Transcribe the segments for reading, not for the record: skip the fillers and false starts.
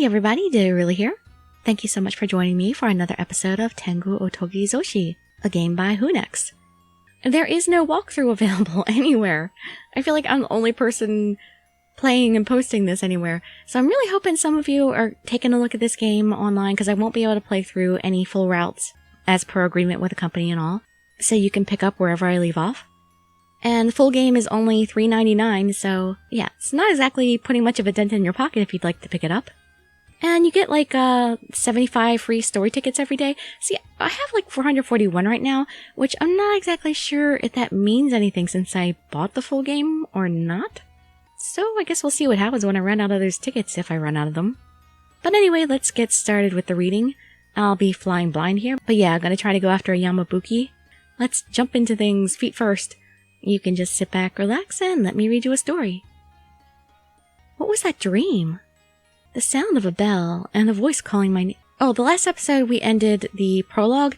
Hey everybody, Dirili here. Thank you so much for joining me for another episode of Tengu Otogi Zoushi, a game by HUNEX. There is no walkthrough available anywhere. I feel like I'm the only person playing and posting this anywhere, so I'm really hoping some of you are taking a look at this game online because I won't be able to play through any full routes as per agreement with the company and all, so you can pick up wherever I leave off. And the full game is only $3.99, so yeah, it's not exactly putting much of a dent in your pocket if you'd like to pick it up. And you get like 75 free story tickets every day. See, I have like 441 right now, which I'm not exactly sure if that means anything since I bought the full game or not. So I guess we'll see what happens when I run out of those tickets, if I run out of them. But anyway, let's get started with the reading. I'll be flying blind here, but yeah, I'm gonna try to go after a Yamabuki. Let's jump into things feet first. You can just sit back, relax, and let me read you a story. What was that dream? The sound of a bell and a voice calling my name. Oh, the last episode we ended the prologue,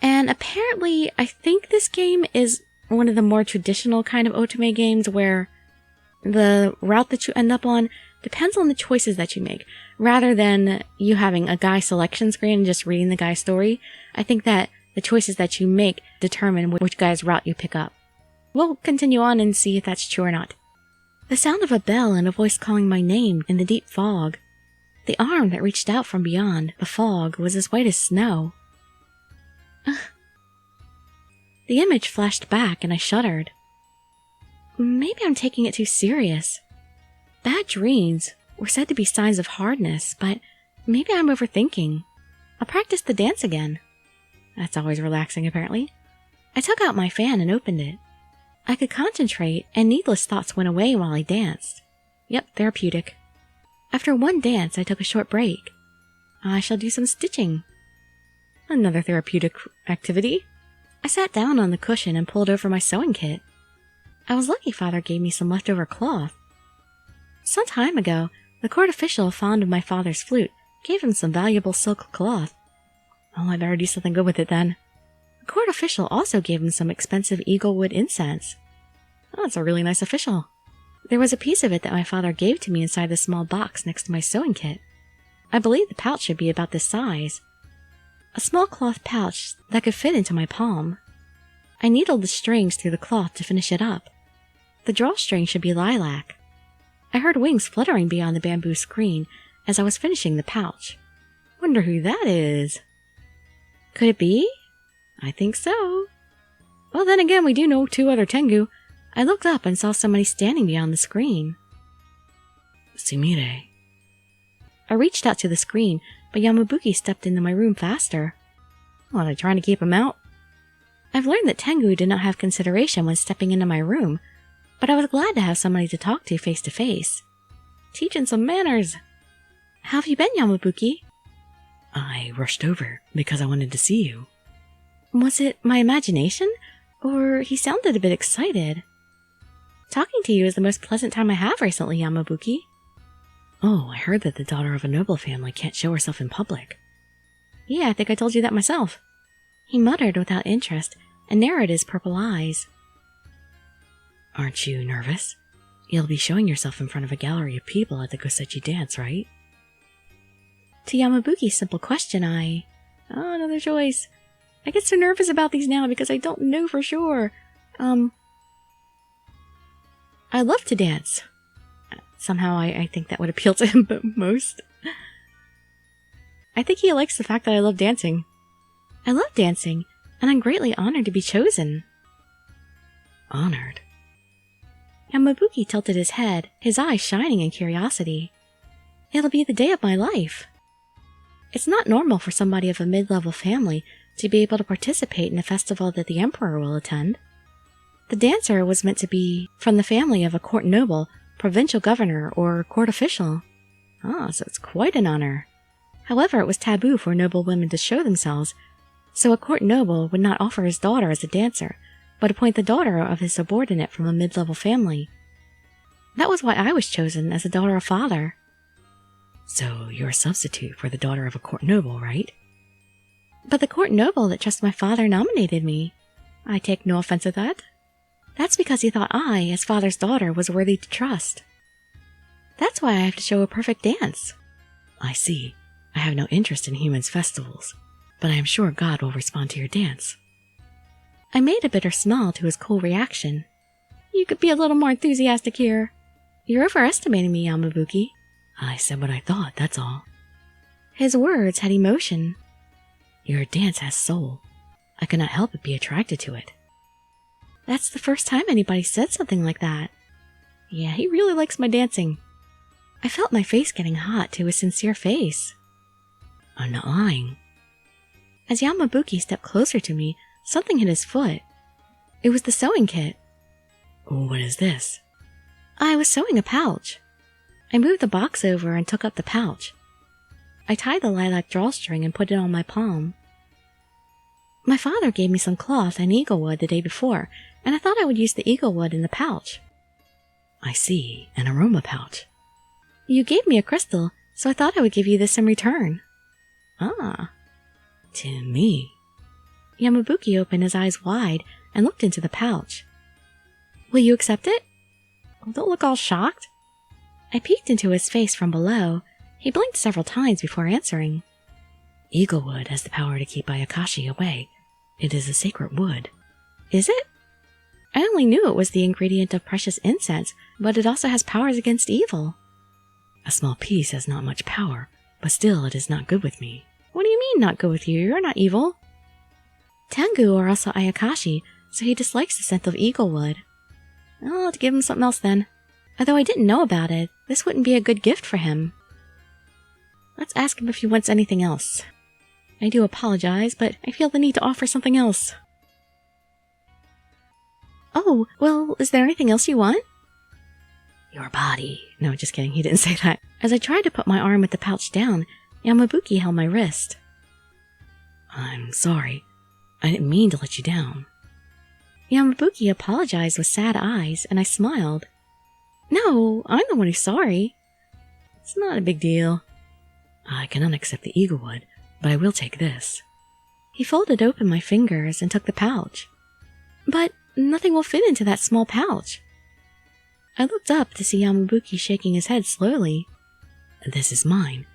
and apparently I think this game is one of the more traditional kind of otome games where the route that you end up on depends on the choices that you make, rather than you having a guy selection screen and just reading the guy's story. I think that the choices that you make determine which guy's route you pick up. We'll continue on and see if that's true or not. The sound of a bell and a voice calling my name in the deep fog. The arm that reached out from beyond the fog was as white as snow. The image flashed back and I shuddered. Maybe I'm taking it too serious. Bad dreams were said to be signs of hardness, but maybe I'm overthinking. I'll practice the dance again. That's always relaxing, apparently. I took out my fan and opened it. I could concentrate, and needless thoughts went away while I danced. Yep, therapeutic. After one dance, I took a short break. I shall do some stitching. Another therapeutic activity. I sat down on the cushion and pulled over my sewing kit. I was lucky Father gave me some leftover cloth. Some time ago, the court official, fond of my father's flute, gave him some valuable silk cloth. Oh, I better do something good with it then. The court official also gave him some expensive eaglewood incense. Oh, that's a really nice official. There was a piece of it that my father gave to me inside the small box next to my sewing kit. I believe the pouch should be about this size. A small cloth pouch that could fit into my palm. I needled the strings through the cloth to finish it up. The drawstring should be lilac. I heard wings fluttering beyond the bamboo screen as I was finishing the pouch. Wonder who that is. Could it be? I think so. Well, then again, we do know two other Tengu. I looked up and saw somebody standing beyond the screen. Sumire. I reached out to the screen, but Yamabuki stepped into my room faster. What, are they trying to keep him out? I've learned that Tengu did not have consideration when stepping into my room, but I was glad to have somebody to talk to face to face. Teaching some manners. How have you been, Yamabuki? I rushed over because I wanted to see you. Was it my imagination? Or he sounded a bit excited. Talking to you is the most pleasant time I have recently, Yamabuki. Oh, I heard that the daughter of a noble family can't show herself in public. Yeah, I think I told you that myself. He muttered without interest and narrowed his purple eyes. Aren't you nervous? You'll be showing yourself in front of a gallery of people at the Gosechi dance, right? To Yamabuki's simple question, Oh, another choice. I get so nervous about these now because I don't know for sure. I love to dance. Somehow I think that would appeal to him most. I think he likes the fact that I love dancing. I love dancing, and I'm greatly honored to be chosen. Honored? Yamabuki tilted his head, his eyes shining in curiosity. It'll be the day of my life. It's not normal for somebody of a mid-level family to be able to participate in a festival that the emperor will attend. The dancer was meant to be from the family of a court noble, provincial governor, or court official. Ah, so it's quite an honor. However, it was taboo for noble women to show themselves, so a court noble would not offer his daughter as a dancer, but appoint the daughter of his subordinate from a mid-level family. That was why I was chosen as the daughter of father. So you're a substitute for the daughter of a court noble, right? But the court noble that trusts my father nominated me. I take no offense at that. That's because he thought I, as father's daughter, was worthy to trust. That's why I have to show a perfect dance. I see. I have no interest in humans' festivals, but I am sure God will respond to your dance. I made a bitter smile to his cool reaction. You could be a little more enthusiastic here. You're overestimating me, Yamabuki. I said what I thought, that's all. His words had emotion. Your dance has soul. I could not help but be attracted to it. That's the first time anybody said something like that. Yeah, he really likes my dancing. I felt my face getting hot to his sincere face. I'm not lying. As Yamabuki stepped closer to me, something hit his foot. It was the sewing kit. What is this? I was sewing a pouch. I moved the box over and took up the pouch. I tied the lilac drawstring and put it on my palm. My father gave me some cloth and eaglewood the day before, and I thought I would use the eaglewood in the pouch. I see, an aroma pouch. You gave me a crystal, so I thought I would give you this in return. Ah. To me. Yamabuki opened his eyes wide and looked into the pouch. Will you accept it? Don't look all shocked. I peeked into his face from below. He blinked several times before answering. Eaglewood has the power to keep Ayakashi away. It is a sacred wood. Is it? I only knew it was the ingredient of precious incense, but it also has powers against evil. A small piece has not much power, but still it is not good with me. What do you mean not good with you? You're not evil. Tengu are also Ayakashi, so he dislikes the scent of eaglewood. I'll have to give him something else then. Although I didn't know about it, this wouldn't be a good gift for him. Let's ask him if he wants anything else. I do apologize, but I feel the need to offer something else. Oh, well, is there anything else you want? Your body. No, just kidding, he didn't say that. As I tried to put my arm with the pouch down, Yamabuki held my wrist. I'm sorry. I didn't mean to let you down. Yamabuki apologized with sad eyes, and I smiled. No, I'm the one who's sorry. It's not a big deal. I cannot accept the eaglewood, but I will take this. He folded open my fingers and took the pouch. But nothing will fit into that small pouch. I looked up to see Yamabuki shaking his head slowly. This is mine.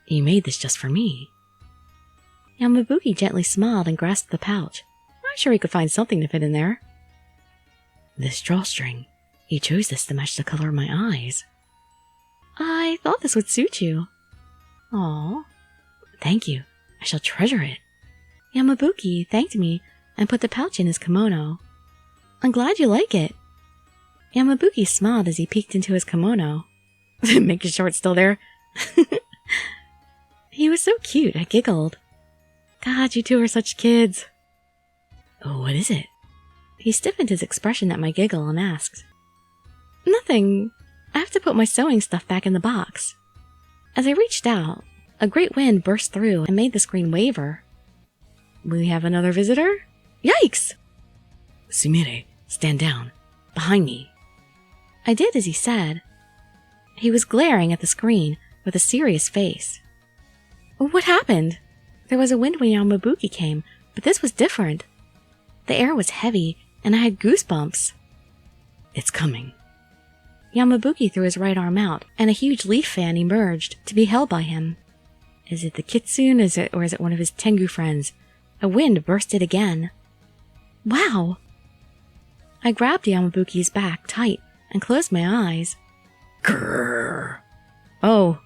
You made this just for me. Yamabuki gently smiled and grasped the pouch. I'm sure he could find something to fit in there. This drawstring. You chose this to match the color of my eyes. I thought this would suit you. Aw. Thank you. I shall treasure it. Yamabuki thanked me and put the pouch in his kimono. I'm glad you like it. Yamabuki smiled as he peeked into his kimono. Making sure it's still there. He was so cute, I giggled. God, you two are such kids. Oh, what is it? He stiffened his expression at my giggle and asked. Nothing. I have to put my sewing stuff back in the box. As I reached out, a great wind burst through and made the screen waver. We have another visitor? Yikes! Sumire, stand down. Behind me. I did as he said. He was glaring at the screen with a serious face. What happened? There was a wind when Yamabuki came, but this was different. The air was heavy, and I had goosebumps. It's coming. Yamabuki threw his right arm out, and a huge leaf fan emerged to be held by him. Is it the kitsune, or is it one of his Tengu friends? A wind bursted again. Wow! I grabbed Yamabuki's back tight and closed my eyes. Grrr! Oh.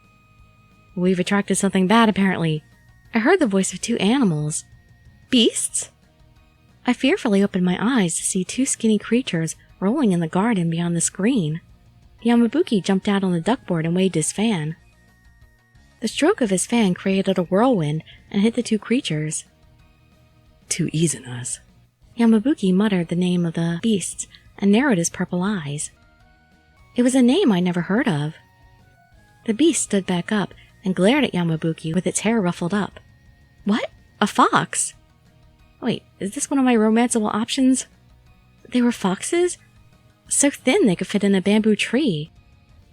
We've attracted something bad, apparently. I heard the voice of two animals. Beasts? I fearfully opened my eyes to see two skinny creatures rolling in the garden beyond the screen. Yamabuki jumped out on the duckboard and waved his fan. The stroke of his fan created a whirlwind and hit the two creatures. Too easy on us. Yamabuki muttered the name of the beasts and narrowed his purple eyes. It was a name I never heard of. The beast stood back up and glared at Yamabuki with its hair ruffled up. What? A fox? Wait, is this one of my romanceable options? They were foxes? So thin they could fit in a bamboo tree.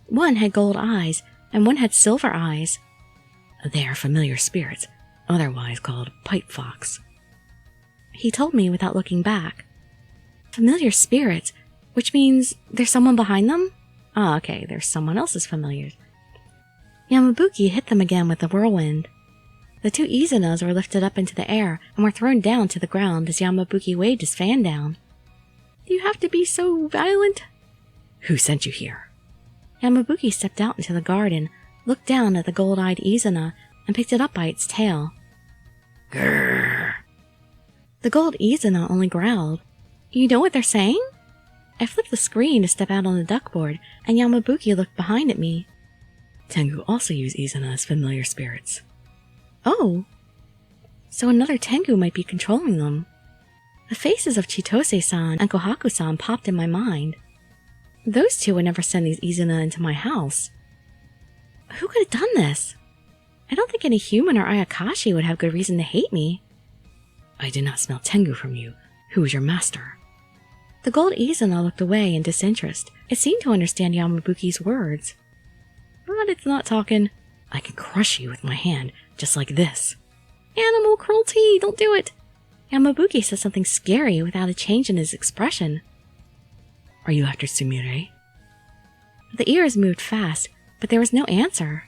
One had gold eyes, and one had silver eyes. They are familiar spirits, otherwise called pipe fox. He told me without looking back. Familiar spirits, which means there's someone behind them? Ah, okay, there's someone else's familiars. Yamabuki hit them again with the whirlwind. The two Izunas were lifted up into the air and were thrown down to the ground as Yamabuki waved his fan down. Do you have to be so violent? Who sent you here? Yamabuki stepped out into the garden, looked down at the gold-eyed Izuna, and picked it up by its tail. Grrr. The gold Izuna only growled. You know what they're saying? I flipped the screen to step out on the duckboard, and Yamabuki looked behind at me. Tengu also use Izuna as familiar spirits. Oh. So another Tengu might be controlling them. The faces of Chitose-san and Kohaku-san popped in my mind. Those two would never send these Izuna into my house. Who could have done this? I don't think any human or Ayakashi would have good reason to hate me. I did not smell Tengu from you. Who is your master? The gold Izuna looked away in disinterest. It seemed to understand Yamabuki's words. But it's not talking. I can crush you with my hand, just like this. Animal cruelty! Don't do it! Yamabuki said something scary without a change in his expression. Are you after Sumire? The ears moved fast, but there was no answer.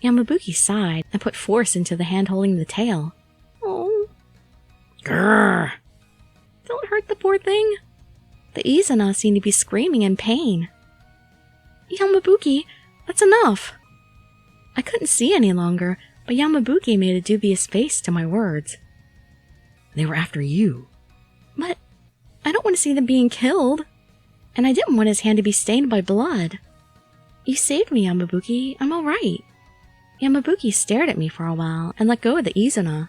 Yamabuki sighed and put force into the hand holding the tail. Oh. Grrr! Don't hurt the poor thing. The Izuna seemed to be screaming in pain. Yamabuki, that's enough. I couldn't see any longer, but Yamabuki made a dubious face to my words. They were after you. But I don't want to see them being killed. And I didn't want his hand to be stained by blood. You saved me, Yamabuki. I'm all right. Yamabuki stared at me for a while and let go of the Izuna.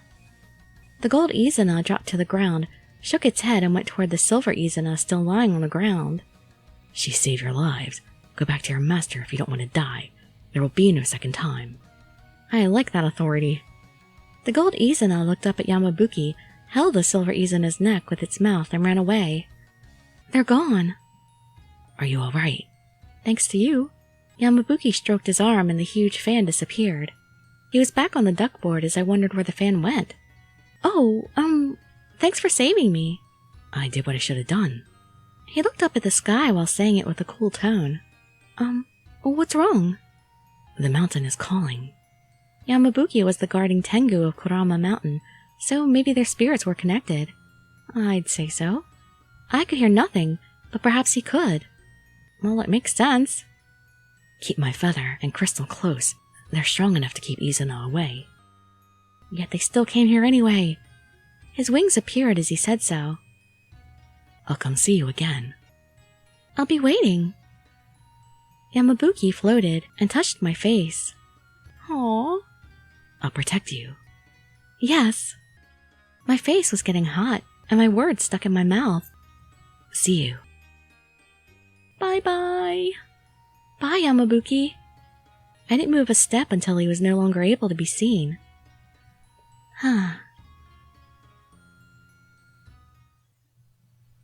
The gold Izuna dropped to the ground, shook its head, and went toward the silver Izuna still lying on the ground. She saved your lives. Go back to your master if you don't want to die. There will be no second time. I like that authority. The gold Izuna looked up at Yamabuki, held the silver Izuna's neck with its mouth, and ran away. They're gone. Are you all right? Thanks to you. Yamabuki stroked his arm and the huge fan disappeared. He was back on the duckboard as I wondered where the fan went. Oh, thanks for saving me. I did what I should have done. He looked up at the sky while saying it with a cool tone. What's wrong? The mountain is calling. Yamabuki was the guarding Tengu of Kurama Mountain, so maybe their spirits were connected. I'd say so. I could hear nothing, but perhaps he could. Well, it makes sense. Keep my feather and crystal close. They're strong enough to keep Izuna away. Yet they still came here anyway. His wings appeared as he said so. I'll come see you again. I'll be waiting. Yamabuki floated and touched my face. Aww. I'll protect you. Yes. My face was getting hot, and my words stuck in my mouth. See you. Bye-bye. Bye, Yamabuki. I didn't move a step until he was no longer able to be seen.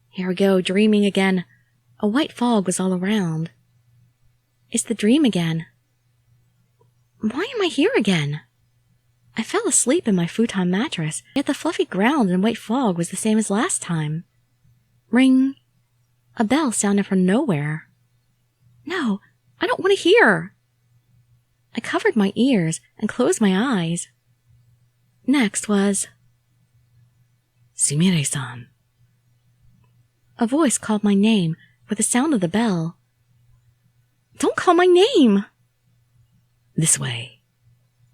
Here we go, dreaming again. A white fog was all around. It's the dream again. Why am I here again? I fell asleep in my futon mattress, yet the fluffy ground and white fog was the same as last time. Ring. A bell sounded from nowhere. No, I don't want to hear. I covered my ears and closed my eyes. Next was... Sumire-san. A voice called my name with the sound of the bell. Don't call my name! This way.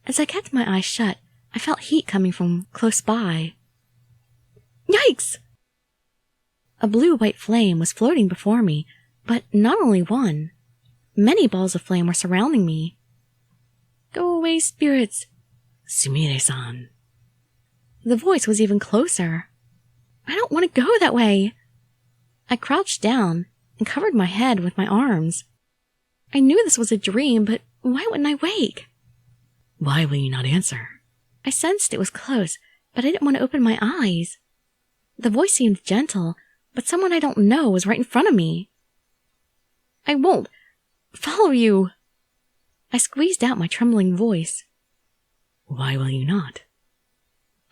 As I kept my eyes shut, I felt heat coming from close by. Yikes! A blue-white flame was floating before me, but not only one. Many balls of flame were surrounding me. Go away, spirits! Sumire-san. The voice was even closer. I don't want to go that way. I crouched down and covered my head with my arms. I knew this was a dream, but why wouldn't I wake? Why will you not answer? I sensed it was close, but I didn't want to open my eyes. The voice seemed gentle, but someone I don't know was right in front of me. I won't follow you. I squeezed out my trembling voice. Why will you not?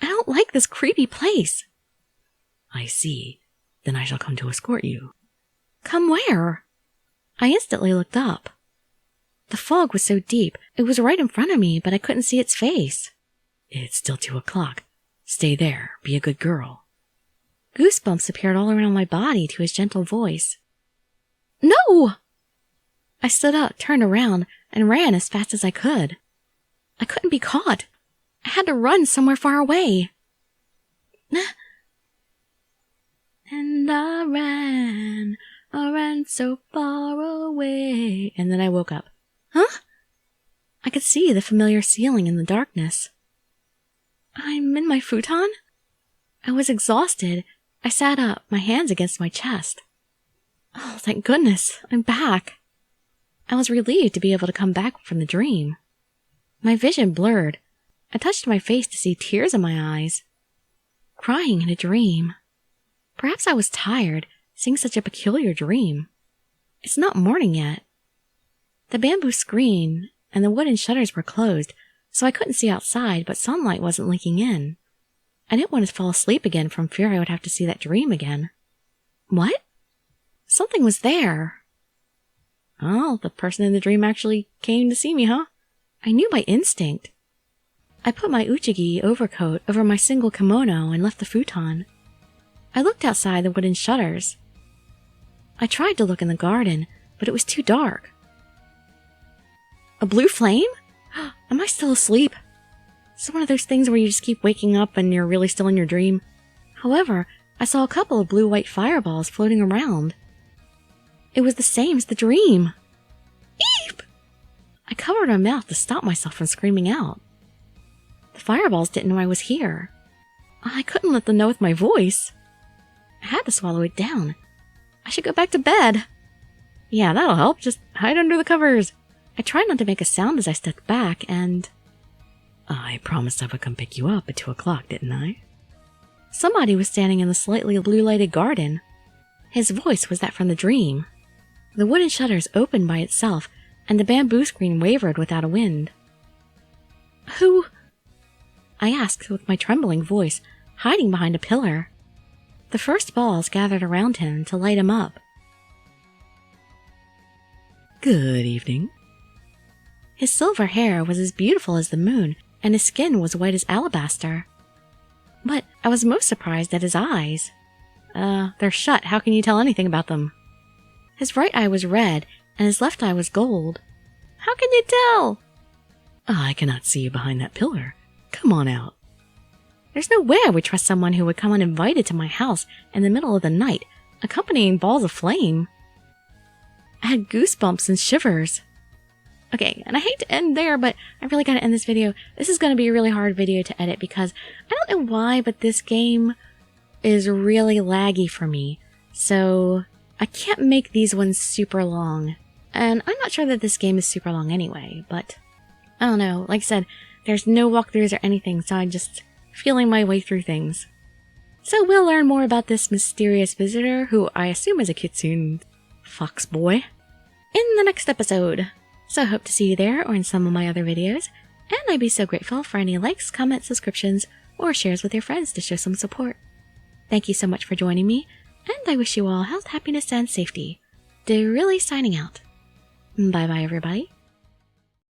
I don't like this creepy place. I see. Then I shall come to escort you. Come where? I instantly looked up. The fog was so deep, it was right in front of me, but I couldn't see its face. It's still 2 o'clock. Stay there. Be a good girl. Goosebumps appeared all around my body to his gentle voice. No! I stood up, turned around, and ran as fast as I could. I couldn't be caught. I had to run somewhere far away. And I ran so far away. And then I woke up. Huh? I could see the familiar ceiling in the darkness. I'm in my futon? I was exhausted. I sat up, my hands against my chest. Oh, thank goodness, I'm back. I was relieved to be able to come back from the dream. My vision blurred. I touched my face to see tears in my eyes. Crying in a dream. Perhaps I was tired, seeing such a peculiar dream. It's not morning yet. The bamboo screen and the wooden shutters were closed, so I couldn't see outside, but sunlight wasn't leaking in. I didn't want to fall asleep again from fear I would have to see that dream again. What? Something was there. Oh, the person in the dream actually came to see me, huh? I knew by instinct. I put my Uchigi overcoat over my single kimono and left the futon. I looked outside the wooden shutters. I tried to look in the garden, but it was too dark. A blue flame? Am I still asleep? It's one of those things where you just keep waking up and you're really still in your dream. However, I saw a couple of blue-white fireballs floating around. It was the same as the dream. Eep! I covered my mouth to stop myself from screaming out. The fireballs didn't know I was here. I couldn't let them know with my voice. I had to swallow it down. I should go back to bed. Yeah, that'll help. Just hide under the covers. I tried not to make a sound as I stepped back, and... I promised I would come pick you up at 2 o'clock, didn't I? Somebody was standing in the slightly blue-lighted garden. His voice was that from the dream. The wooden shutters opened by itself, and the bamboo screen wavered without a wind. Who? I asked with my trembling voice, hiding behind a pillar. The first balls gathered around him to light him up. Good evening. His silver hair was as beautiful as the moon, and his skin was white as alabaster. But I was most surprised at his eyes. They're shut. How can you tell anything about them? His right eye was red, and his left eye was gold. How can you tell? I cannot see you behind that pillar. Come on out. There's no way I would trust someone who would come uninvited to my house in the middle of the night, accompanying balls of flame. I had goosebumps and shivers. Okay, and I hate to end there, but I really gotta end this video. This is gonna be a really hard video to edit because I don't know why, but this game is really laggy for me. So I can't make these ones super long. And I'm not sure that this game is super long anyway, but I don't know. Like I said, there's no walkthroughs or anything, so I'm just feeling my way through things. So we'll learn more about this mysterious visitor, who I assume is a kitsune fox boy, in the next episode. So I hope to see you there or in some of my other videos, and I'd be so grateful for any likes, comments, subscriptions, or shares with your friends to show some support. Thank you so much for joining me, and I wish you all health, happiness, and safety. Dirili signing out. Bye bye everybody.